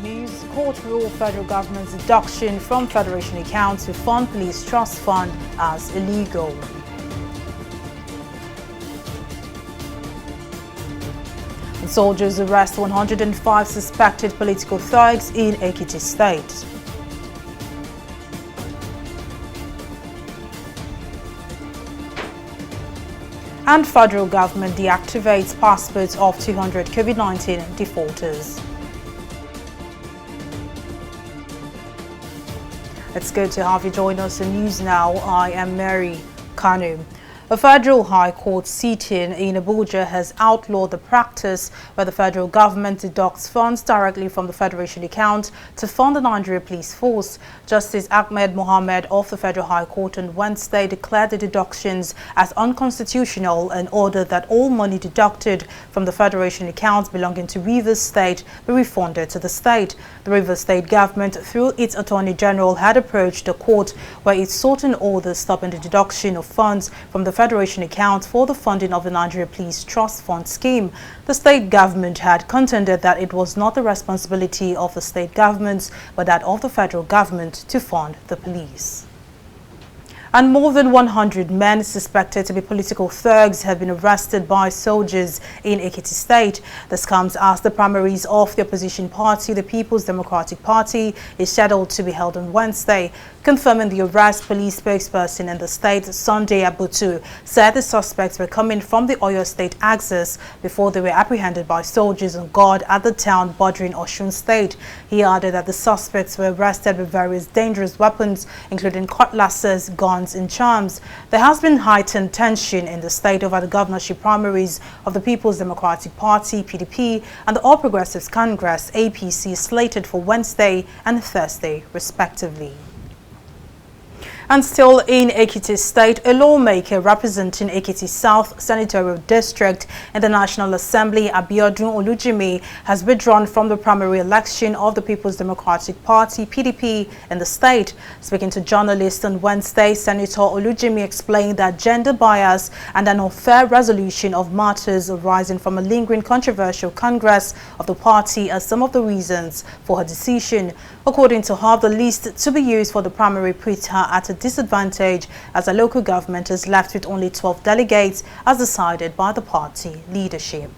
news, court ruled federal government's deduction from Federation accounts to fund police trust fund as illegal. And soldiers arrest 105 suspected political thugs in Ekiti State. And federal government deactivates passports of 200 COVID-19 defaulters. It's good to have you join us in News Now. I am Mary Kanu. A federal high court sitting in Abuja has outlawed the practice where the federal government deducts funds directly from the Federation account to fund the Nigeria Police Force. Justice Ahmed Mohammed of the Federal High Court on Wednesday declared the deductions as unconstitutional and ordered that all money deducted from the Federation account belonging to Rivers State be refunded to the state. The Rivers State government, through its Attorney General, had approached the court where it sought an order stopping the deduction of funds from the Federation account for the funding of the Nigeria Police Trust Fund scheme. The state government had contended that it was not the responsibility of the state governments but that of the federal government to fund the police. And more than 100 men suspected to be political thugs have been arrested by soldiers in Ekiti State. This comes as the primaries of the opposition party, the People's Democratic Party, is scheduled to be held on Wednesday. Confirming the arrest, police spokesperson in the state, Sunday Abutu, said the suspects were coming from the Oyo State axis before they were apprehended by soldiers on guard at the town bordering Osun State. He added that the suspects were arrested with various dangerous weapons, including cutlasses, guns, and charms. There has been heightened tension in the state over the governorship primaries of the People's Democratic Party, PDP, and the All Progressives Congress, APC, slated for Wednesday and Thursday, respectively. And still in Ekiti State, a lawmaker representing Ekiti South Senatorial District in the National Assembly, Abiodun Olujimi, has withdrawn from the primary election of the People's Democratic Party, PDP, in the state. Speaking to journalists on Wednesday, Senator Olujimi explained that gender bias and an unfair resolution of matters arising from a lingering controversial Congress of the party are some of the reasons for her decision. According to her, the list to be used for the primary puts her at a disadvantage as a local government is left with only 12 delegates as decided by the party leadership.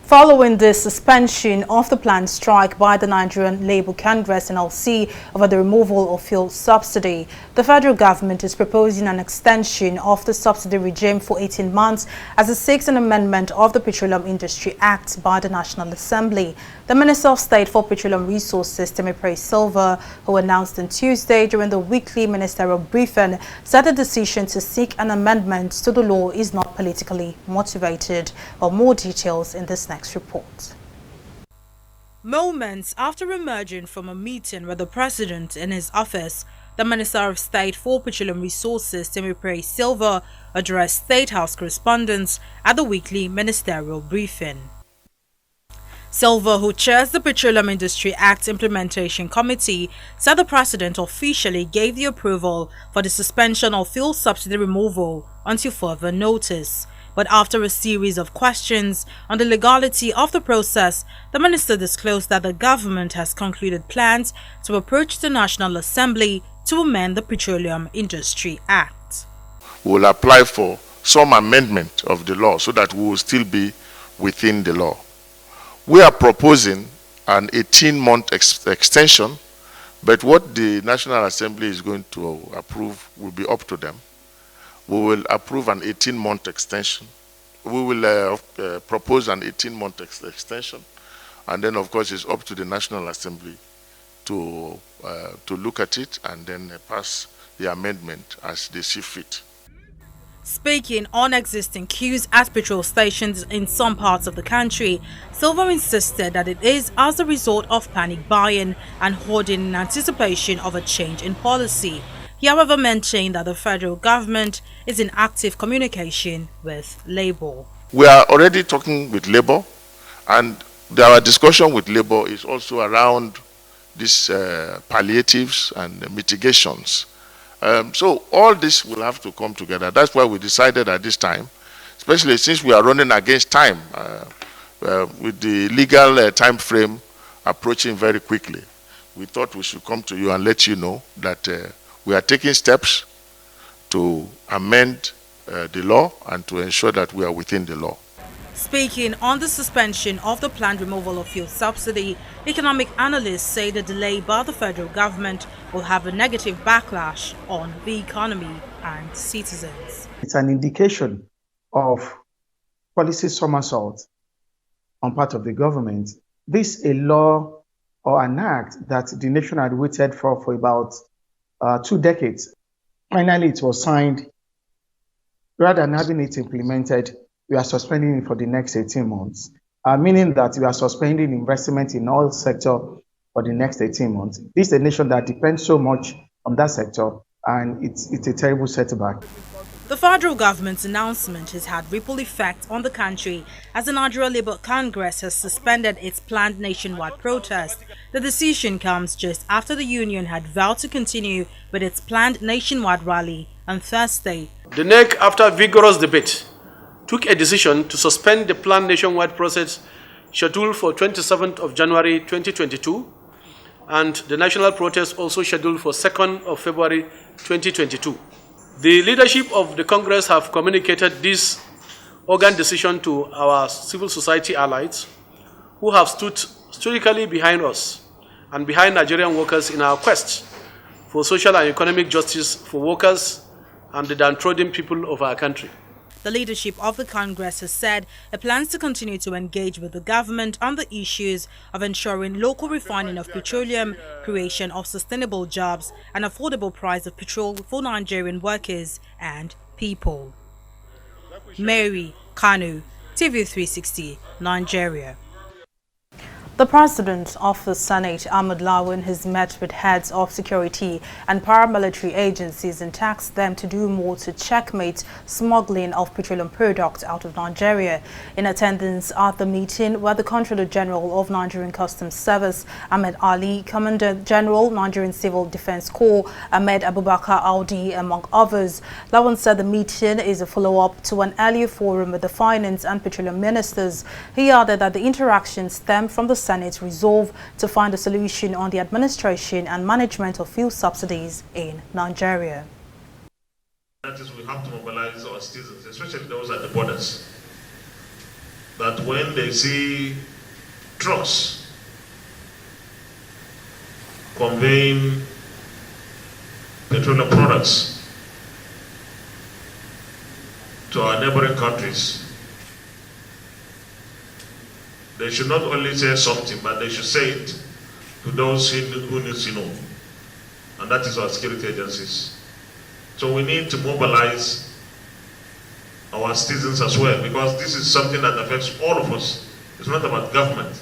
Following the suspension of the planned strike by the Nigerian Labour Congress (NLC) over the removal of fuel subsidy, the federal government is proposing an extension of the subsidy regime for 18 months as it seeks an amendment of the Petroleum Industry Act by the National Assembly. The Minister of State for Petroleum Resources, Temipre Silva, who announced on Tuesday during the weekly ministerial briefing, said the decision to seek an amendment to the law is not politically motivated. Or more details in this next report. Moments after emerging from a meeting with the President in his office, the Minister of State for Petroleum Resources, Temipre Silva, addressed State House correspondents at the weekly ministerial briefing. Silva, who chairs the Petroleum Industry Act Implementation Committee, said the President officially gave the approval for the suspension of fuel subsidy removal until further notice. But after a series of questions on the legality of the process, the minister disclosed that the government has concluded plans to approach the National Assembly to amend the Petroleum Industry Act. We will apply for some amendment of the law so that we will still be within the law. We are proposing an 18-month extension, but what the National Assembly is going to approve will be up to them. We will approve an 18-month extension. We will propose an 18-month extension, and then, of course, it's up to the National Assembly to look at it and then pass the amendment as they see fit. Speaking on existing queues at petrol stations in some parts of the country, Silva insisted that it is as a result of panic buying and hoarding in anticipation of a change in policy. He, however, mentioned that the federal government is in active communication with Labour. We are already talking with Labour, and our discussion with Labour is also around these palliatives and mitigations. So all this will have to come together. That's why we decided at this time, especially since we are running against time, with the legal time frame approaching very quickly. We thought we should come to you and let you know that we are taking steps to amend the law and to ensure that we are within the law. Speaking on the suspension of the planned removal of fuel subsidy, economic analysts say the delay by the federal government will have a negative backlash on the economy and citizens. It's an indication of policy somersault on part of the government. This is a law or an act that the nation had waited for about 2 decades. Finally, it was signed. Rather than having it implemented, we are suspending it for the next 18 months, meaning that we are suspending investment in all sectors for the next 18 months. This is a nation that depends so much on that sector, and it's a terrible setback. The federal government's announcement has had ripple effects on the country as the Nigeria Labour Congress has suspended its planned nationwide protest. The decision comes just after the union had vowed to continue with its planned nationwide rally on Thursday. The NEC, after vigorous debate, took a decision to suspend the planned nationwide process scheduled for 27th of January 2022 and the national protest also scheduled for 2nd of February 2022. The leadership of the Congress have communicated this organ decision to our civil society allies who have stood stoically behind us and behind Nigerian workers in our quest for social and economic justice for workers and the downtrodden people of our country. The leadership of the Congress has said it plans to continue to engage with the government on the issues of ensuring local refining of petroleum, creation of sustainable jobs, and affordable price of petrol for Nigerian workers and people. Mary Kanu, TV360, Nigeria. The President of the Senate, Ahmed Lawan, has met with heads of security and paramilitary agencies and tasked them to do more to checkmate smuggling of petroleum products out of Nigeria. In attendance at the meeting were the Controller General of Nigerian Customs Service, Ahmed Ali, Commandant General, Nigerian Civil Defense Corps, Ahmed Abubakar Audi, among others. Lawan said the meeting is a follow-up to an earlier forum with the finance and petroleum ministers. He added that the interaction stemmed from the Senate's resolve to find a solution on the administration and management of fuel subsidies in Nigeria. That is, we have to mobilize our citizens, especially those at the borders, that when they see trucks conveying petroleum products to our neighboring countries, they should not only say something, but they should say it to those who need to know. And that is our security agencies. So we need to mobilize our citizens as well, because this is something that affects all of us. It's not about government.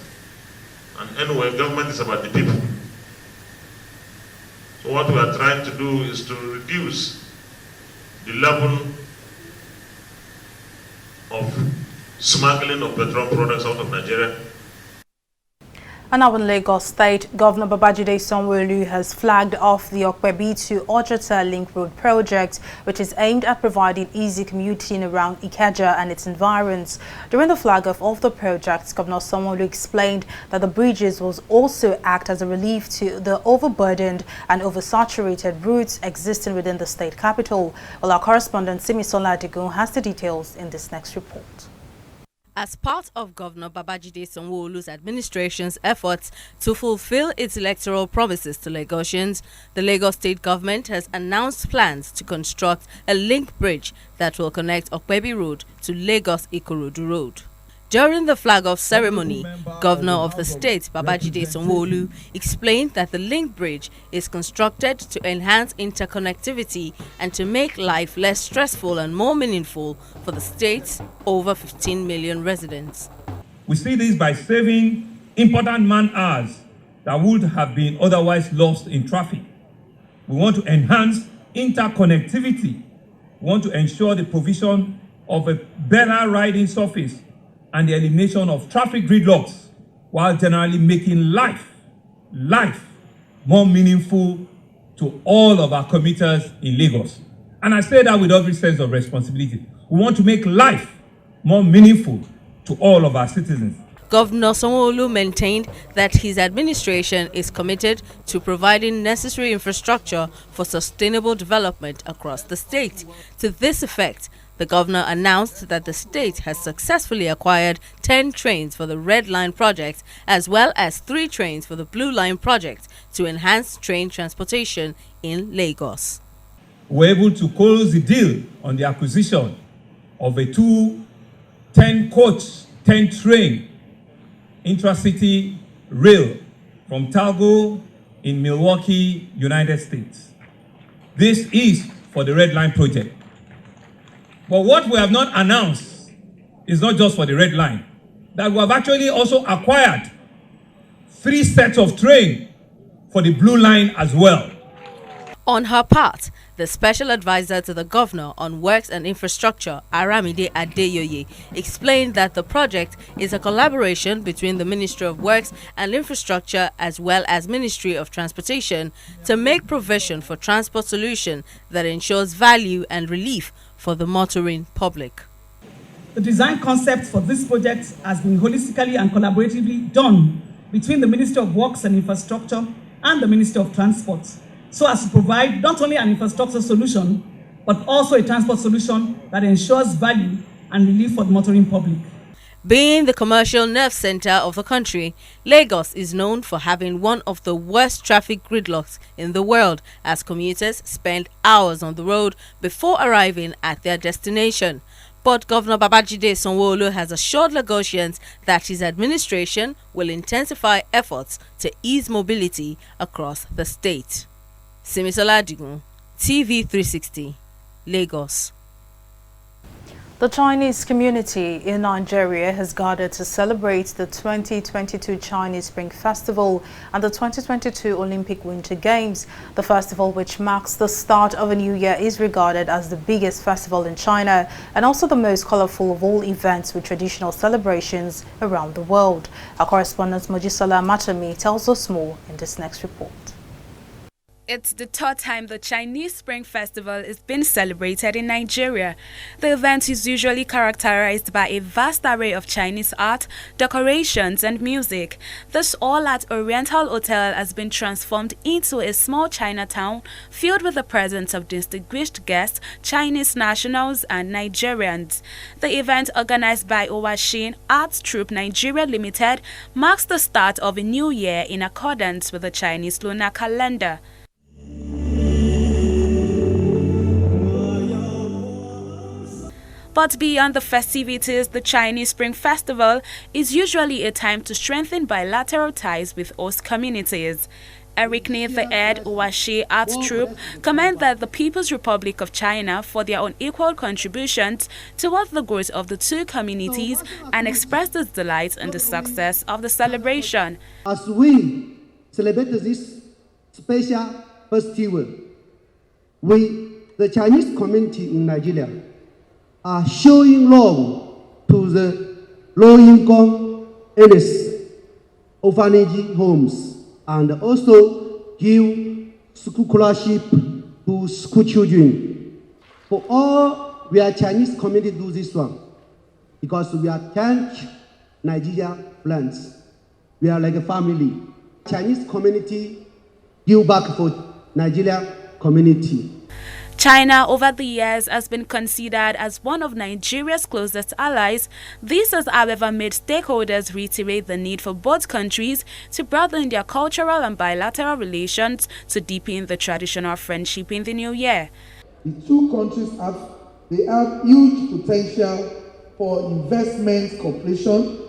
And anyway, government is about the people. So what we are trying to do is to reduce the level of smuggling of petroleum products out of Nigeria. And now in Lagos State, Governor Babajide Sanwo-Olu has flagged off the Okpebi to Ojota Link Road project, which is aimed at providing easy commuting around Ikeja and its environs. During the flag-off of the project, Governor Sanwo-Olu explained that the bridges will also act as a relief to the overburdened and oversaturated routes existing within the state capital. Well, our correspondent Simisola Adigun has the details in this next report. As part of Governor Babajide Sanwo-Olu's administration's efforts to fulfill its electoral promises to Lagosians, the Lagos state government has announced plans to construct a link bridge that will connect Okpebi Road to Lagos Ikorodu Road. During the flag-off ceremony, Governor of the state, Babajide Sanwo-Olu, explained that the link bridge is constructed to enhance interconnectivity and to make life less stressful and more meaningful for the state's over 15 million residents. We see this by saving important man-hours that would have been otherwise lost in traffic. We want to enhance interconnectivity. We want to ensure the provision of a better riding surface and the elimination of traffic gridlocks, while generally making life more meaningful to all of our commuters in Lagos. And I say that with every sense of responsibility. We want to make life more meaningful to all of our citizens. Governor Sanwo-Olu maintained that his administration is committed to providing necessary infrastructure for sustainable development across the state. To this effect, the governor announced that the state has successfully acquired 10 trains for the Red Line project as well as 3 trains for the Blue Line project to enhance train transportation in Lagos. We're able to close the deal on the acquisition of a 10-coach, 10-train intracity rail from Talgo in Milwaukee, United States. This is for the Red Line project. But what we have not announced is not just for the Red Line, that we have actually also acquired 3 sets of train for the Blue Line as well. On her part, the special advisor to the governor on works and infrastructure, Aramide Adeyoye, explained that the project is a collaboration between the Ministry of Works and Infrastructure as well as Ministry of Transportation to make provision for transport solution that ensures value and relief for the motoring public. The design concept for this project has been holistically and collaboratively done between the Ministry of Works and Infrastructure and the Ministry of Transport, so as to provide not only an infrastructure solution, but also a transport solution that ensures value and relief for the motoring public. Being the commercial nerve center of the country, Lagos is known for having one of the worst traffic gridlocks in the world, as commuters spend hours on the road before arriving at their destination. But Governor Babajide Sanwo-Olu has assured Lagosians that his administration will intensify efforts to ease mobility across the state. Simisola Adigun, TV360, Lagos. The Chinese community in Nigeria has gathered to celebrate the 2022 Chinese Spring Festival and the 2022 Olympic Winter Games. The festival, which marks the start of a new year, is regarded as the biggest festival in China and also the most colorful of all events with traditional celebrations around the world. Our correspondent Mojisola Matami tells us more in this next report. It's the 3rd time the Chinese Spring Festival is being celebrated in Nigeria. The event is usually characterized by a vast array of Chinese art, decorations, and music. This all-art Oriental hotel has been transformed into a small Chinatown filled with the presence of distinguished guests, Chinese nationals, and Nigerians. The event, organized by Owashin Arts Troupe Nigeria Limited, marks the start of a new year in accordance with the Chinese lunar calendar. But beyond the festivities, the Chinese Spring Festival is usually a time to strengthen bilateral ties with host communities. Eric Nee, the head Owashi Arts Troupe, commended the People's Republic of China for their unequal contributions towards the growth of the two communities and expressed his delight in the success of the celebration. As we celebrate this special festival, we, the Chinese community in Nigeria, are showing love to the low-income orphanage homes and also give scholarship to school children. For all, we are Chinese community do this one because we are 10 Nigeria friends. We are like a family. Chinese community give back for Nigeria community. China, over the years, has been considered as one of Nigeria's closest allies. This has, however, made stakeholders reiterate the need for both countries to broaden their cultural and bilateral relations to deepen the traditional friendship in the new year. The two countries have huge potential for investment cooperation,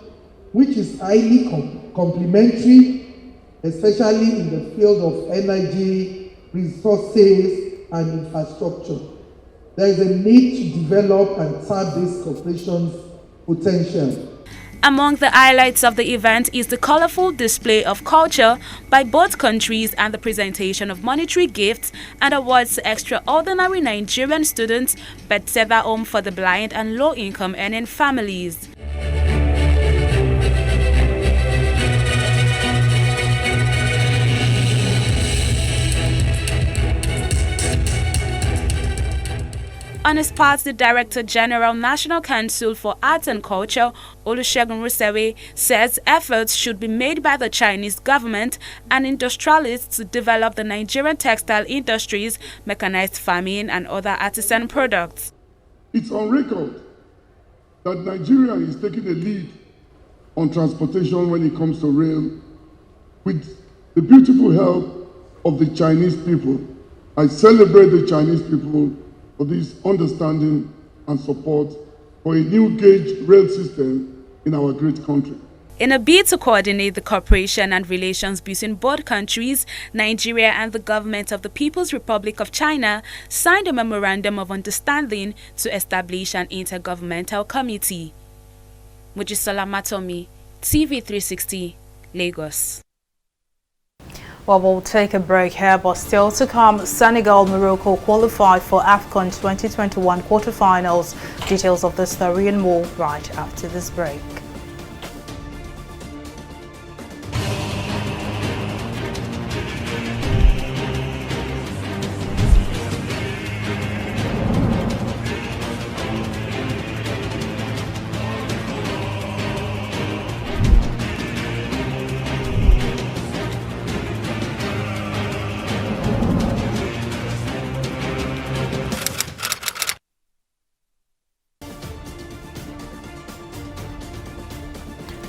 which is highly complementary, especially in the field of energy, resources, and infrastructure. There is a need to develop and tap this cooperation's potential. Among the highlights of the event is the colorful display of culture by both countries and the presentation of monetary gifts and awards to extraordinary Nigerian students, Bethesda Home for the Blind and low-income earning families. On his part, the Director General National Council for Arts and Culture, Olusegun Rusewe, says efforts should be made by the Chinese government and industrialists to develop the Nigerian textile industries, mechanized farming, and other artisan products. It's on record that Nigeria is taking the lead on transportation when it comes to rail, with the beautiful help of the Chinese people. I celebrate the Chinese people for this understanding and support for a new gauge rail system in our great country. In a bid to coordinate the cooperation and relations between both countries, Nigeria and the government of the People's Republic of China signed a memorandum of understanding to establish an intergovernmental committee. Mojisola Matomi, TV360, Lagos. Well, we'll take a break here, but still to come, Senegal, Morocco qualified for AFCON 2021 quarterfinals. Details of this story and more right after this break.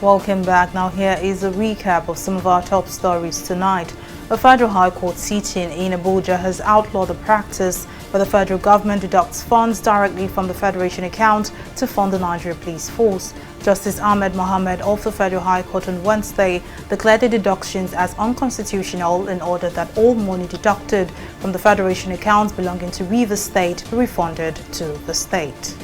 Welcome back. Now here is a recap of some of our top stories tonight. A federal high court sitting in Abuja has outlawed the practice where the federal government deducts funds directly from the federation account to fund the Nigeria Police Force. Justice Ahmed Mohammed of the Federal High Court on Wednesday declared the deductions as unconstitutional in order that all money deducted from the federation accounts belonging to Rivers State be refunded to the state.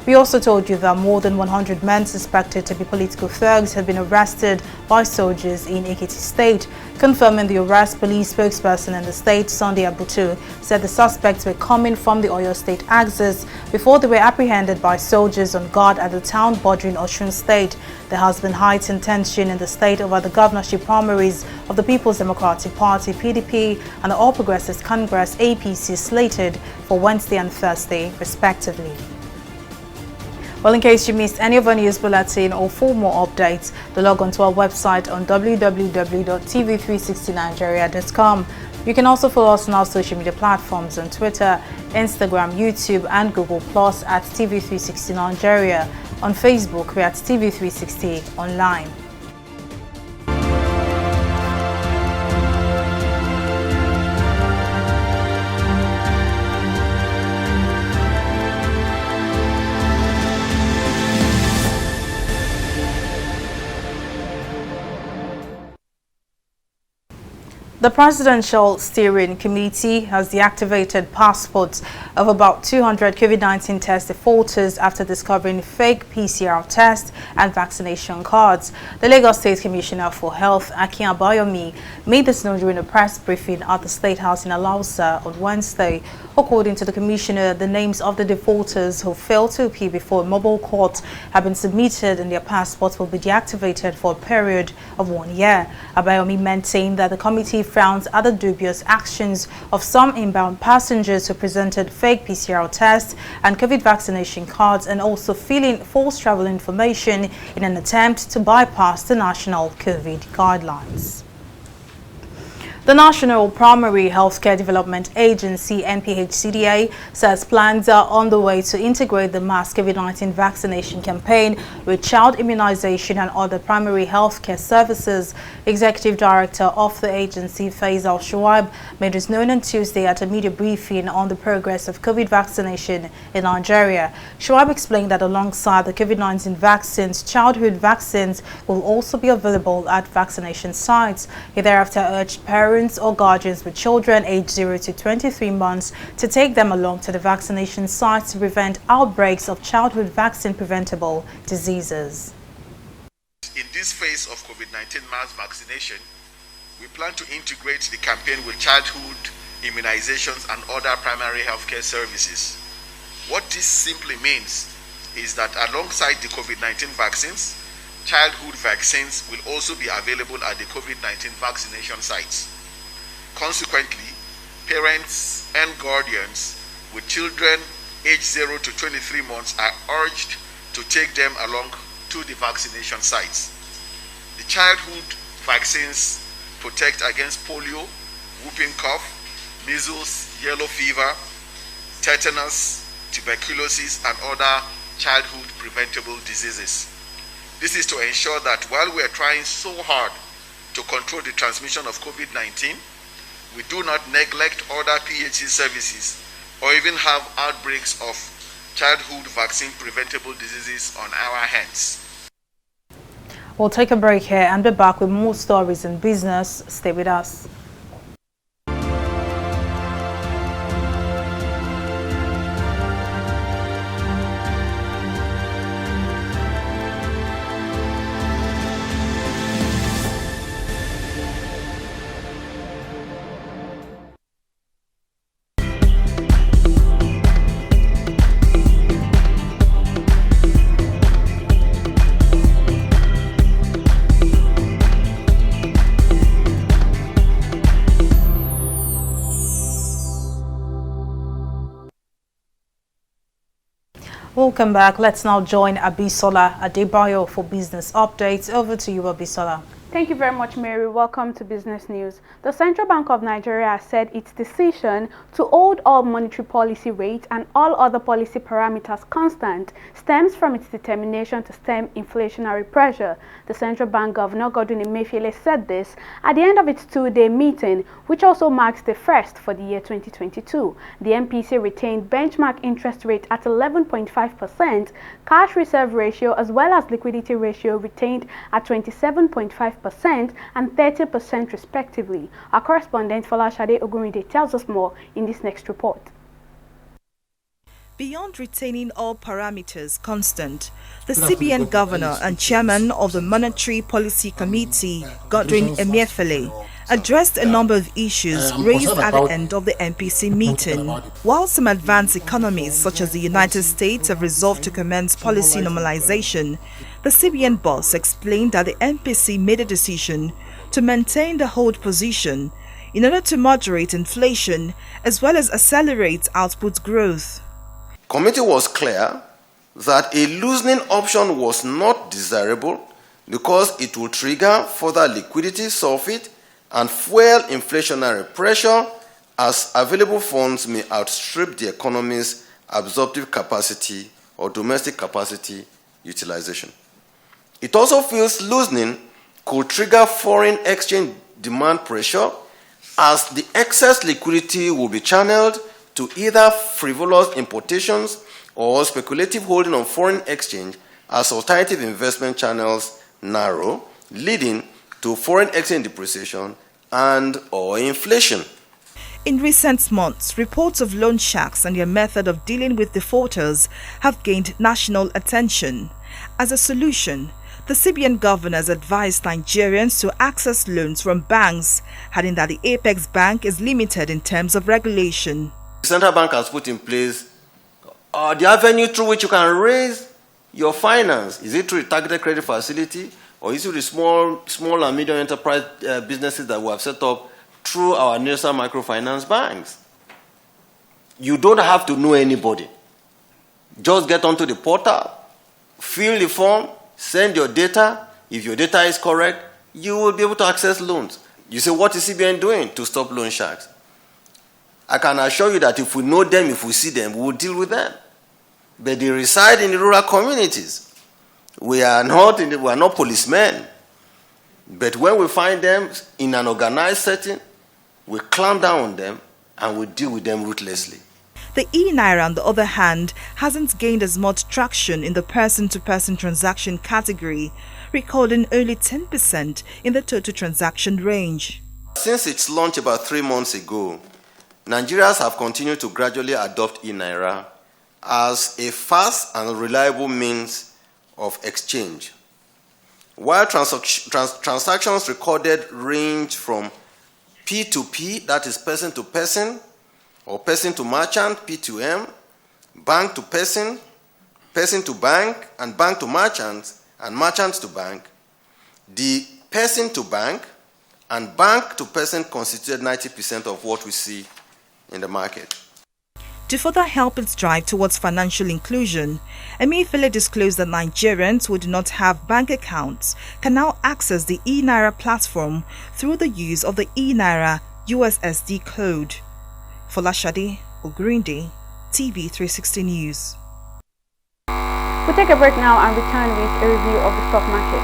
We also told you that more than 100 men suspected to be political thugs have been arrested by soldiers in Ekiti State. Confirming the arrest, police spokesperson in the state, Sunday Abutu, said the suspects were coming from the Oyo State axis before they were apprehended by soldiers on guard at the town bordering Osun State. There has been heightened tension in the state over the governorship primaries of the People's Democratic Party, PDP, and the All Progressives Congress, APC, slated for Wednesday and Thursday, respectively. Well, in case you missed any of our news bulletin or for more updates, log on to our website on www.tv360nigeria.com. You can also follow us on our social media platforms on Twitter, Instagram, YouTube, and Google Plus at TV360 Nigeria. On Facebook, we're at TV360 Online. The Presidential Steering Committee has deactivated passports of about 200 COVID-19 test defaulters after discovering fake PCR tests and vaccination cards. The Lagos State Commissioner for Health, Akin Abayomi, made this known during a press briefing at the State House in Alausa on Wednesday. According to the Commissioner, the names of the defaulters who failed to appear before a mobile court have been submitted and their passports will be deactivated for a period of 1 year. Abayomi maintained that the committee found other dubious actions of some inbound passengers who presented fake PCR tests and COVID vaccination cards and also filling false travel information in an attempt to bypass the national COVID guidelines. The National Primary Healthcare Development Agency, NPHCDA, says plans are on the way to integrate the mass COVID-19 vaccination campaign with child immunization and other primary healthcare services. Executive Director of the agency, Faisal Shuaib, made this known on Tuesday at a media briefing on the progress of COVID vaccination in Nigeria. Shuaib explained that alongside the COVID-19 vaccines, childhood vaccines will also be available at vaccination sites. He thereafter urged parents or guardians with children aged 0 to 23 months to take them along to the vaccination sites to prevent outbreaks of childhood vaccine-preventable diseases. In this phase of COVID-19 mass vaccination, we plan to integrate the campaign with childhood immunizations and other primary healthcare services. What this simply means is that alongside the COVID-19 vaccines, childhood vaccines will also be available at the COVID-19 vaccination sites. Consequently, parents and guardians with children aged 0 to 23 months are urged to take them along to the vaccination sites. The childhood vaccines protect against polio, whooping cough, measles, yellow fever, tetanus, tuberculosis, and other childhood preventable diseases. This is to ensure that while we are trying so hard to control the transmission of COVID-19, we do not neglect other PHC services or even have outbreaks of childhood vaccine preventable diseases on our hands. We'll take a break here and be back with more stories in business. Stay with us. Welcome back. Let's now join Abisola Adebayo for business updates. Over to you, Abisola. Thank you very much, Mary. Welcome to Business News. The Central Bank of Nigeria has said its decision to hold all monetary policy rates and all other policy parameters constant stems from its determination to stem inflationary pressure. The Central Bank Governor Godwin Emefiele said this at the end of its two-day meeting, which also marks the first for the year 2022. The MPC retained benchmark interest rate at 11.5%, cash reserve ratio as well as liquidity ratio retained at 27.5% and 30% respectively. Our correspondent Folashade Ogunride tells us more in this next report. Beyond retaining all parameters constant, the CBN Governor and Chairman of the Monetary Policy Committee, Godwin Emefiele, addressed a number of issues raised at the end of the MPC meeting. While some advanced economies such as the United States have resolved to commence policy normalization, the CBN boss explained that the MPC made a decision to maintain the hold position in order to moderate inflation as well as accelerate output growth. Committee was clear that a loosening option was not desirable because it will trigger further liquidity surfeit and fuel inflationary pressure as available funds may outstrip the economy's absorptive capacity or domestic capacity utilization. It also feels loosening could trigger foreign exchange demand pressure as the excess liquidity will be channeled to either frivolous importations or speculative holding on foreign exchange as alternative investment channels narrow, leading to foreign exchange depreciation and or inflation. In recent months, reports of loan sharks and their method of dealing with defaulters have gained national attention. As a solution, the CBN governor has advised Nigerians to access loans from banks, adding that the Apex Bank is limited in terms of regulation. The Central Bank has put in place the avenue through which you can raise your finance. Is it through a targeted credit facility, or is it the small and medium enterprise businesses that we have set up through our national microfinance banks? You don't have to know anybody. Just get onto the portal, fill the form, send your data. If your data is correct, you will be able to access loans. You say, what is CBN doing to stop loan sharks? I can assure you that if we know them, if we see them, we will deal with them. But they reside in the rural communities. We are not policemen. But when we find them in an organized setting, we clamp down on them and we deal with them ruthlessly. The e-Naira, on the other hand, hasn't gained as much traction in the person-to-person transaction category, recording only 10% in the total transaction range. Since its launch about 3 months ago, Nigerians have continued to gradually adopt e-Naira as a fast and reliable means of exchange. While transactions recorded range from P2P, that is person to person, or person to merchant, P2M, bank to person, person to bank, and bank to merchants, and merchants to bank, the person to bank and bank to person constituted 90% of what we see in the market. To further help its drive towards financial inclusion, Emefiele disclosed that Nigerians who do not have bank accounts can now access the e-Naira platform through the use of the e-Naira USSD code. Folashade Ogurinde, TV360 News. We'll take a break now and return with a review of the stock market.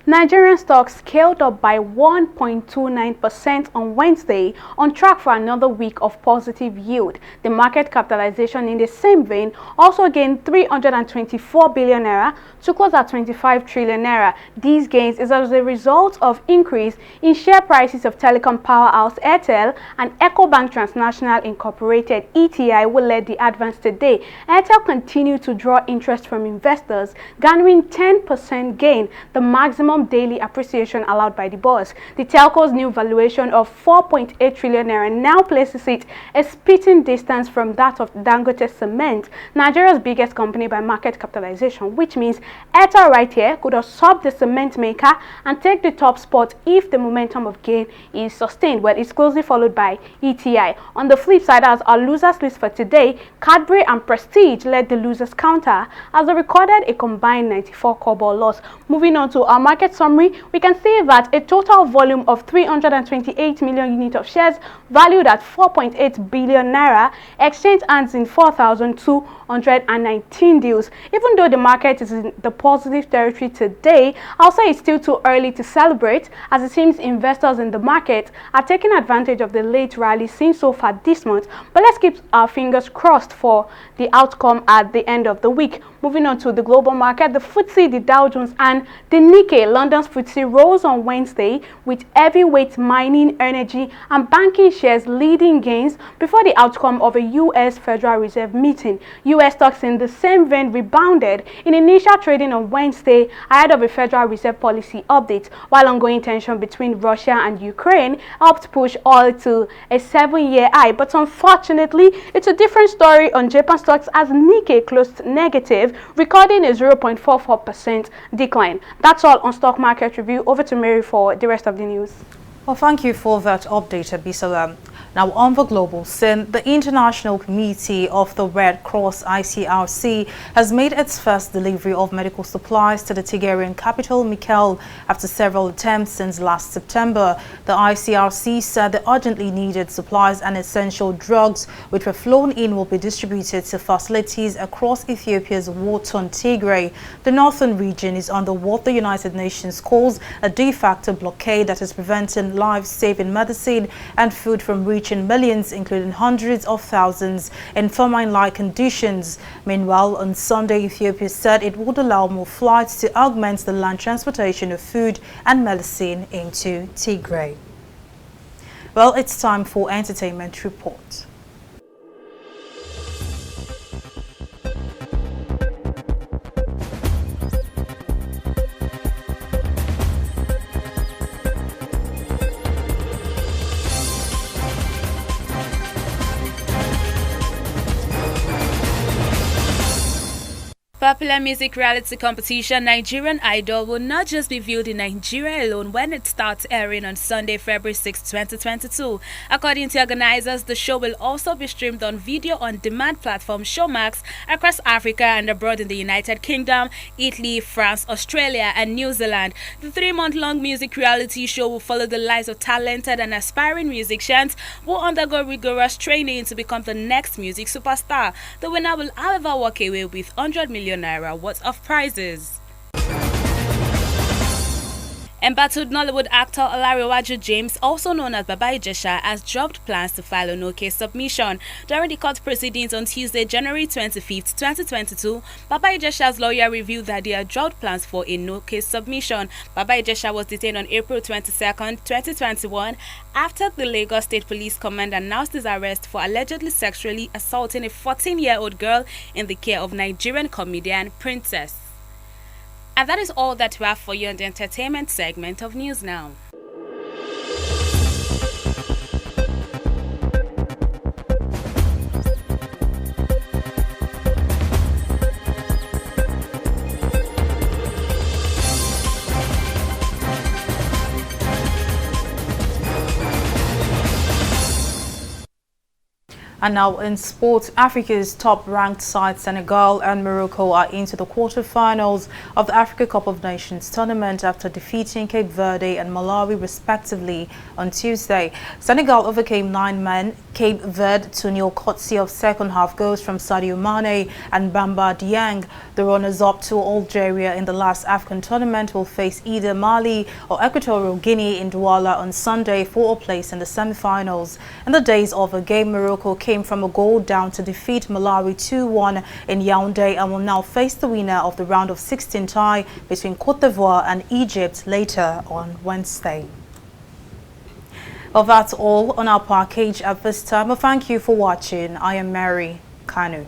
Nigerian stocks scaled up by 1.29% on Wednesday, on track for another week of positive yield. The market capitalization in the same vein also gained 324 billion naira to close at 25 trillion naira. These gains is as a result of increase in share prices of telecom powerhouse Airtel and Ecobank Transnational Incorporated (ETI) will lead the advance today. Airtel continued to draw interest from investors, garnering 10% gain, the maximum daily appreciation allowed by the boss. The telco's new valuation of 4.8 trillion naira now places it a spitting distance from that of Dangote Cement, Nigeria's biggest company by market capitalization, which means Airtel right here could usurp the cement maker and take the top spot if the momentum of gain is sustained, but it's closely followed by ETI. On the flip side, as our losers list for today, Cadbury and Prestige led the losers counter as they recorded a combined 94 kobo loss. Moving on to our market summary, we can see that a total volume of 328 million units of shares valued at 4.8 billion naira exchanged hands in 4,219 deals. Even though the market is in the positive territory today, I'll say it's still too early to celebrate, as it seems investors in the market are taking advantage of the late rally seen so far this month. But let's keep our fingers crossed for the outcome at the end of the week. Moving on to the global market, the FTSE, the Dow Jones and the Nikkei, London's FTSE, rose on Wednesday with heavyweight mining, energy and banking shares leading gains before the outcome of a U.S. Federal Reserve meeting. U.S. stocks in the same vein rebounded in initial trading on Wednesday ahead of a Federal Reserve policy update, while ongoing tension between Russia and Ukraine helped push oil to a 7-year high. But unfortunately, it's a different story on Japan stocks, as Nikkei closed negative, recording a 0.44% decline. That's all on stock market review. Over to Mary for the rest of the news. Well, thank you for that update, Abisalam. Now, on the global scene, the International Committee of the Red Cross (ICRC) has made its first delivery of medical supplies to the Tigerian capital, Mekelle, after several attempts since last September. The ICRC said the urgently needed supplies and essential drugs which were flown in will be distributed to facilities across Ethiopia's war-torn Tigray. The northern region is under what the United Nations calls a de facto blockade that is preventing life-saving medicine and food from reaching millions, including hundreds of thousands, in famine-like conditions. Meanwhile, on Sunday, Ethiopia said it would allow more flights to augment the land transportation of food and medicine into Tigray. Well, it's time for Entertainment Report. Popular music reality competition Nigerian Idol will not just be viewed in Nigeria alone when it starts airing on Sunday, February 6, 2022. According to organizers, the show will also be streamed on video-on-demand platform Showmax across Africa and abroad in the United Kingdom, Italy, France, Australia, and New Zealand. The 3-month-long music reality show will follow the lives of talented and aspiring musicians who undergo rigorous training to become the next music superstar. The winner will, however, walk away with 100 million naira worth of prizes. Embattled Nollywood actor Olarewaju James, also known as Baba Ijesha, has dropped plans to file a no-case submission. During the court proceedings on Tuesday, January 25th, 2022, Baba Ijesha's lawyer revealed that they had dropped plans for a no-case submission. Baba Ijesha was detained on April 22nd, 2021, after the Lagos State Police Command announced his arrest for allegedly sexually assaulting a 14-year-old girl in the care of Nigerian comedian Princess. And that is all that we have for you in the entertainment segment of News Now. And now in sports, Africa's top-ranked sides Senegal and Morocco are into the quarterfinals of the Africa Cup of Nations tournament after defeating Cape Verde and Malawi respectively on Tuesday. Senegal overcame 9 men, Cape Verde 2-0 courtesy of second-half goals from Sadio Mane and Bamba Dieng. The runners-up to Algeria in the last African tournament will face either Mali or Equatorial Guinea in Douala on Sunday for a place in the semi-finals. In the days of a game, Morocco came from a goal down to defeat Malawi 2-1 in Yaoundé and will now face the winner of the round of 16 tie between Cote d'Ivoire and Egypt later on Wednesday. Well, that's all on our package at this time. Well, thank you for watching. I am Mary Kanu.